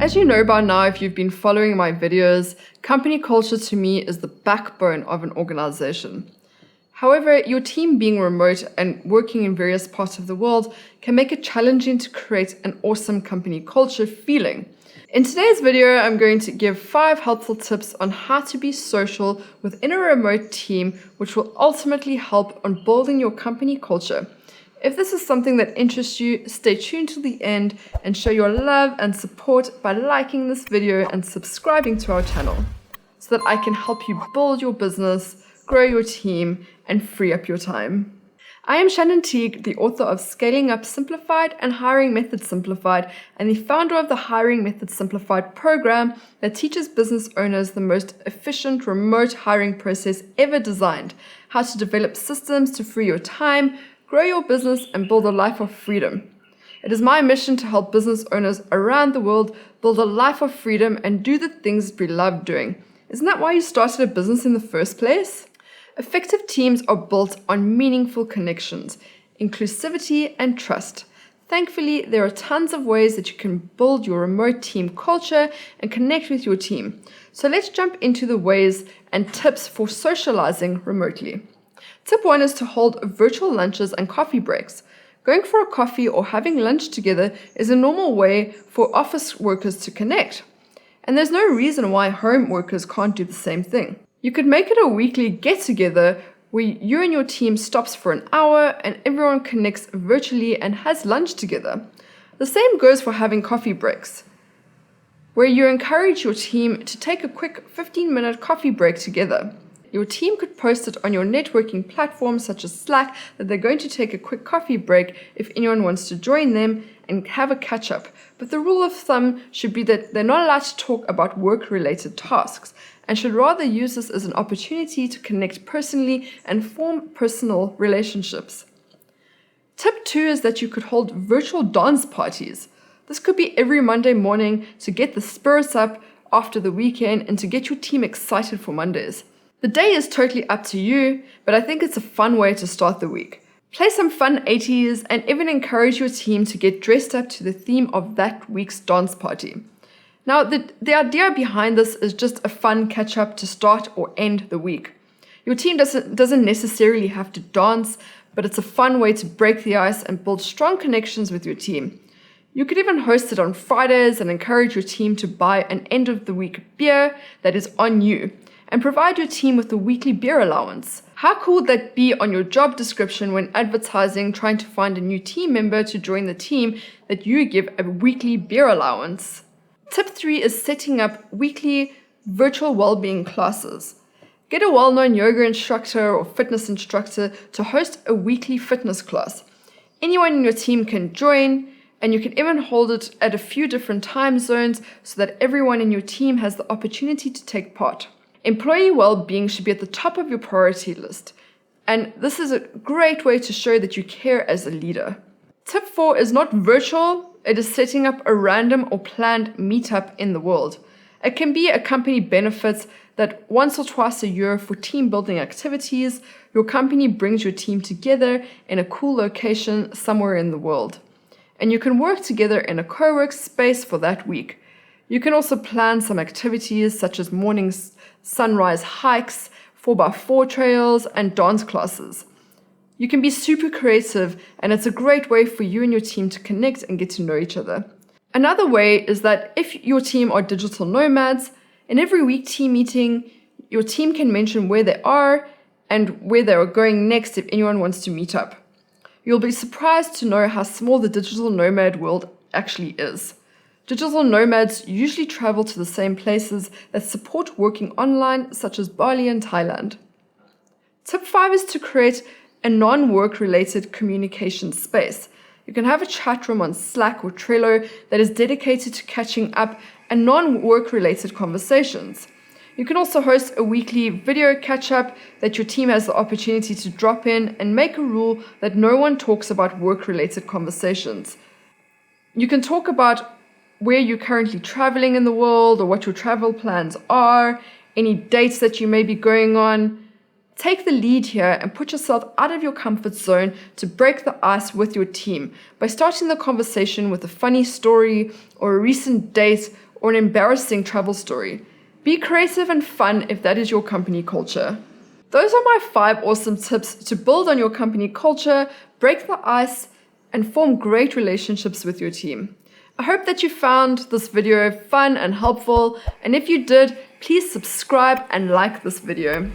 As you know by now, if you've been following my videos, company culture to me is the backbone of an organization. However, your team being remote and working in various parts of the world can make it challenging to create an awesome company culture feeling. In today's video, I'm going to give 5 helpful tips on how to be social within a remote team, which will ultimately help on building your company culture. If this is something that interests you, stay tuned to the end and show your love and support by liking this video and subscribing to our channel so that I can help you build your business, grow your team, and free up your time. I am Shannon Teague, the author of Scaling Up Simplified and Hiring Methods Simplified, and the founder of the Hiring Methods Simplified program that teaches business owners the most efficient remote hiring process ever designed, how to develop systems to free your time, grow your business, and build a life of freedom. It is my mission to help business owners around the world build a life of freedom and do the things we love doing. Isn't that why you started a business in the first place? Effective teams are built on meaningful connections, inclusivity, and trust. Thankfully, there are tons of ways that you can build your remote team culture and connect with your team. So let's jump into the ways and tips for socializing remotely. Tip 1 is to hold virtual lunches and coffee breaks. Going for a coffee or having lunch together is a normal way for office workers to connect. And there's no reason why home workers can't do the same thing. You could make it a weekly get-together where you and your team stops for an hour and everyone connects virtually and has lunch together. The same goes for having coffee breaks, where you encourage your team to take a quick 15-minute coffee break together. Your team could post it on your networking platforms such as Slack that they're going to take a quick coffee break if anyone wants to join them and have a catch-up. But the rule of thumb should be that they're not allowed to talk about work-related tasks and should rather use this as an opportunity to connect personally and form personal relationships. Tip 2 is that you could hold virtual dance parties. This could be every Monday morning to get the spirits up after the weekend and to get your team excited for Mondays. The day is totally up to you, but I think it's a fun way to start the week. Play some fun 80s and even encourage your team to get dressed up to the theme of that week's dance party. Now, the idea behind this is just a fun catch-up to start or end the week. Your team doesn't necessarily have to dance, but it's a fun way to break the ice and build strong connections with your team. You could even host it on Fridays and encourage your team to buy an end-of-the-week beer that is on you, and provide your team with a weekly beer allowance. How cool would that be on your job description when advertising, trying to find a new team member to join the team, that you give a weekly beer allowance? Tip 3 is setting up weekly virtual wellbeing classes. Get a well-known yoga instructor or fitness instructor to host a weekly fitness class. Anyone in your team can join, and you can even hold it at a few different time zones so that everyone in your team has the opportunity to take part. Employee well-being should be at the top of your priority list, and this is a great way to show that you care as a leader. Tip 4 is not virtual, it is setting up a random or planned meetup in the world. It can be a company benefits that once or twice a year for team building activities, your company brings your team together in a cool location somewhere in the world. And you can work together in a co-work space for that week. You can also plan some activities such as morning sunrise hikes, 4x4 trails, and dance classes. You can be super creative, and it's a great way for you and your team to connect and get to know each other. Another way is that if your team are digital nomads, in every week team meeting, your team can mention where they are and where they are going next if anyone wants to meet up. You'll be surprised to know how small the digital nomad world actually is. Digital nomads usually travel to the same places that support working online, such as Bali and Thailand. Tip 5 is to create a non-work related communication space. You can have a chat room on Slack or Trello that is dedicated to catching up and non-work related conversations. You can also host a weekly video catch-up that your team has the opportunity to drop in and make a rule that no one talks about work-related conversations. You can talk about where you're currently traveling in the world or what your travel plans are, any dates that you may be going on. Take the lead here and put yourself out of your comfort zone to break the ice with your team by starting the conversation with a funny story or a recent date or an embarrassing travel story. Be creative and fun if that is your company culture. Those are my 5 awesome tips to build on your company culture, break the ice, and form great relationships with your team. I hope that you found this video fun and helpful, and if you did, please subscribe and like this video.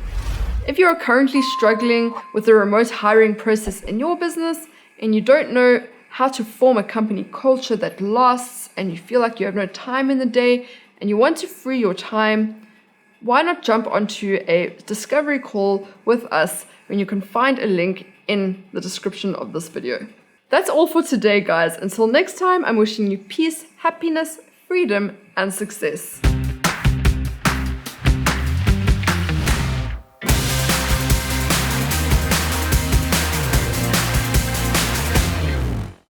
If you are currently struggling with the remote hiring process in your business and you don't know how to form a company culture that lasts and you feel like you have no time in the day and you want to free your time, why not jump onto a discovery call with us when you can find a link in the description of this video. That's all for today, guys. Until next time, I'm wishing you peace, happiness, freedom, and success.